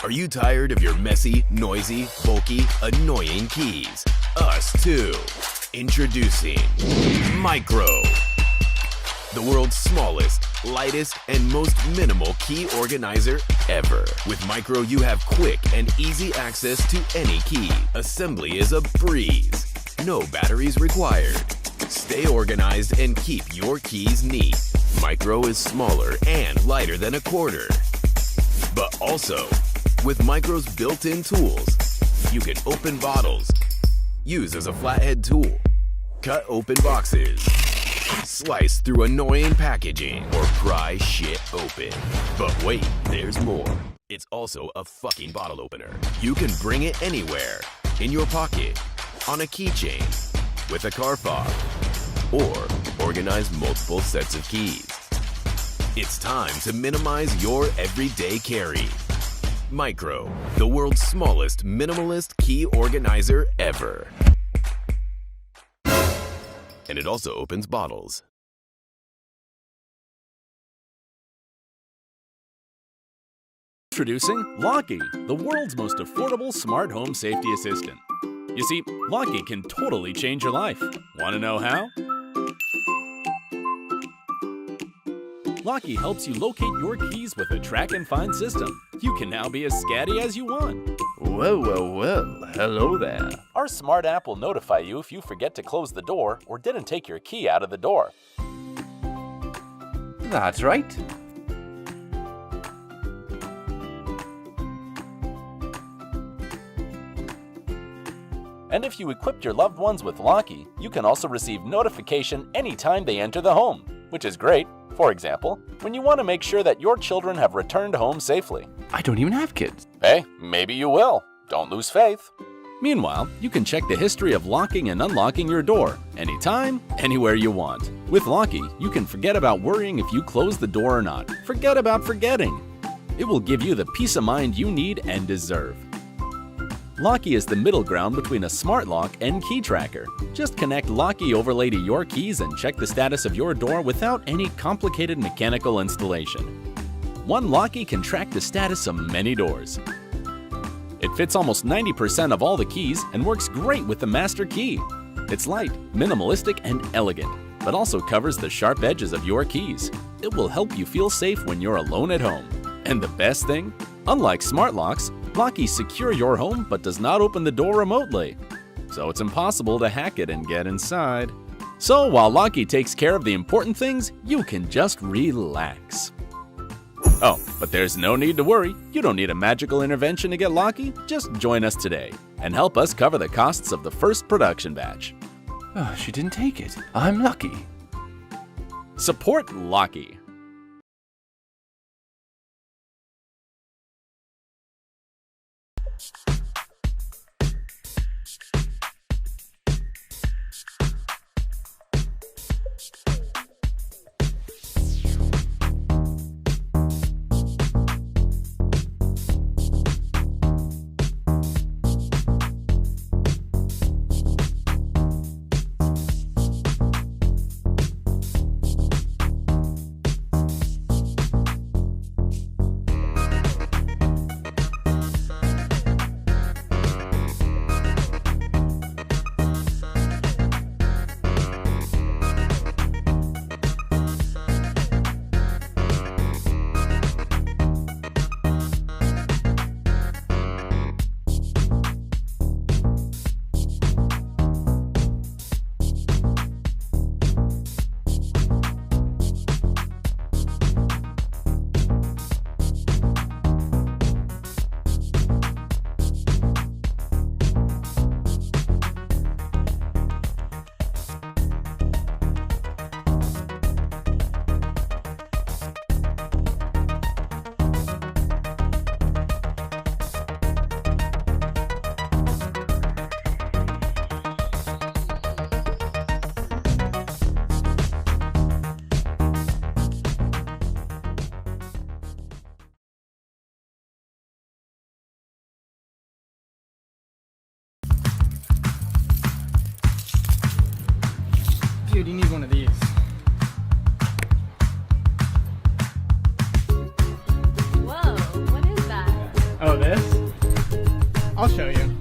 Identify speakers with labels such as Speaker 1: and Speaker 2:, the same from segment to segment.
Speaker 1: Are you tired of your messy, noisy, bulky, annoying keys? Us too. Introducing Micro. The world's smallest, lightest, and most minimal key organizer ever. With Micro, you have quick and easy access to any key. Assembly is a breeze. No batteries required. Stay organized and keep your keys neat. Micro is smaller and lighter than a quarter. But also, with Micro's built-in tools, you can open bottles, use as a flathead tool, cut open boxes, slice through annoying packaging, or pry shit open. But wait, there's more. It's also a fucking bottle opener. You can bring it anywhere, in your pocket, on a keychain, with a car fob, or organize multiple sets of keys. It's time to minimize your everyday carry. Micro, the world's smallest minimalist key organizer ever. And it also opens bottles.
Speaker 2: Introducing Locky, the world's most affordable smart home safety assistant. You see, Locky can totally change your life. Want to know how? Locky helps you locate your keys with a track and find system. You can now be as scatty as you want.
Speaker 3: Well, hello there.
Speaker 2: Our smart app will notify you if you forget to close the door or didn't take your key out of the door.
Speaker 3: That's right.
Speaker 2: And if you equipped your loved ones with Locky, you can also receive notification anytime they enter the home, which is great. For example, when you want to make sure that your children have returned home safely.
Speaker 3: I don't even have kids.
Speaker 2: Hey, maybe you will. Don't lose faith. Meanwhile, you can check the history of locking and unlocking your door anytime, anywhere you want. With Locky, you can forget about worrying if you close the door or not. Forget about forgetting. It will give you the peace of mind you need and deserve. Locky is the middle ground between a smart lock and key tracker. Just connect Locky overlay to your keys and check the status of your door without any complicated mechanical installation. One Locky can track the status of many doors. It fits almost 90% of all the keys and works great with the master key. It's light, minimalistic, and elegant, but also covers the sharp edges of your keys. It will help you feel safe when you're alone at home. And the best thing? Unlike smart locks, Locky secure your home but does not open the door remotely. So it's impossible to hack it and get inside. So while Locky takes care of the important things, you can just relax. Oh, but there's no need to worry. You don't need a magical intervention to get Locky. Just join us today and help us cover the costs of the first production batch.
Speaker 3: Oh, she didn't take it. I'm lucky.
Speaker 2: Support Locky.
Speaker 4: Dude, you need one of these.
Speaker 5: Whoa, what is that?
Speaker 4: Oh, this? I'll show you.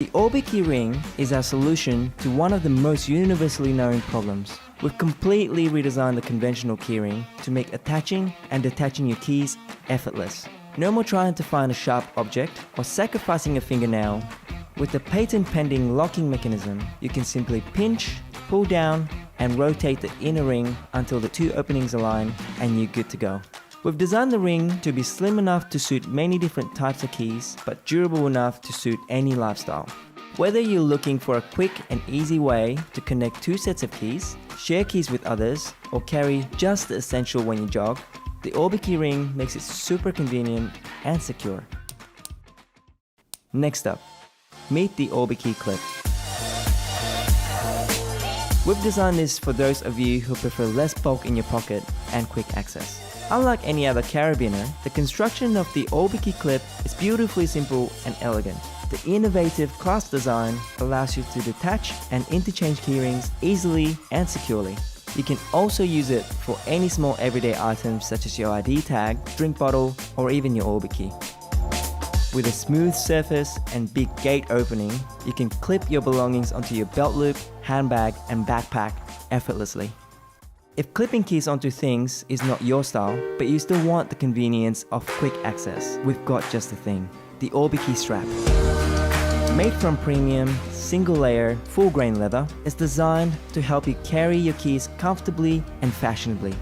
Speaker 5: The Orbitkey Ring is our solution to one of the most universally known problems. We've completely redesigned the conventional keyring to make attaching and detaching your keys effortless. No more trying to find a sharp object or sacrificing a fingernail. With the patent-pending locking mechanism, you can simply pinch, pull down, and rotate the inner ring until the two openings align and you're good to go. We've designed the ring to be slim enough to suit many different types of keys, but durable enough to suit any lifestyle. Whether you're looking for a quick and easy way to connect two sets of keys, share keys with others, or carry just the essential when you jog, the Orbitkey Ring makes it super convenient and secure. Next up, meet the Orbitkey Clip. We've designed this for those of you who prefer less bulk in your pocket and quick access. Unlike any other carabiner, the construction of the Orbitkey Clip is beautifully simple and elegant. The innovative clasp design allows you to detach and interchange keyrings easily and securely. You can also use it for any small everyday items such as your ID tag, drink bottle, or even your Orbitkey. With a smooth surface and big gate opening, you can clip your belongings onto your belt loop, handbag, and backpack effortlessly. If clipping keys onto things is not your style, but you still want the convenience of quick access, we've got just the thing, the Orbitkey strap. Made from premium, single-layer, full-grain leather, it's designed to help you carry your keys comfortably and fashionably.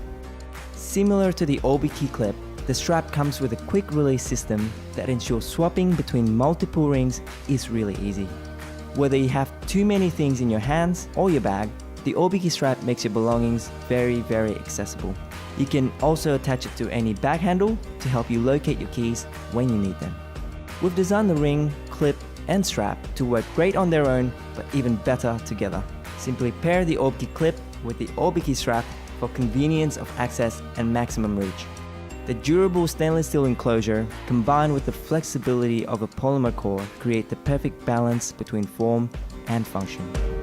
Speaker 5: Similar to the Orbitkey Clip, the strap comes with a quick-release system that ensures swapping between multiple rings is really easy. Whether you have too many things in your hands or your bag, the Orbitkey strap makes your belongings very accessible. You can also attach it to any bag handle to help you locate your keys when you need them. We've designed the ring, clip, and strap to work great on their own, but even better together. Simply pair the Orbitkey Clip with the Orbitkey strap for convenience of access and maximum reach. The durable stainless steel enclosure, combined with the flexibility of a polymer core, create the perfect balance between form and function.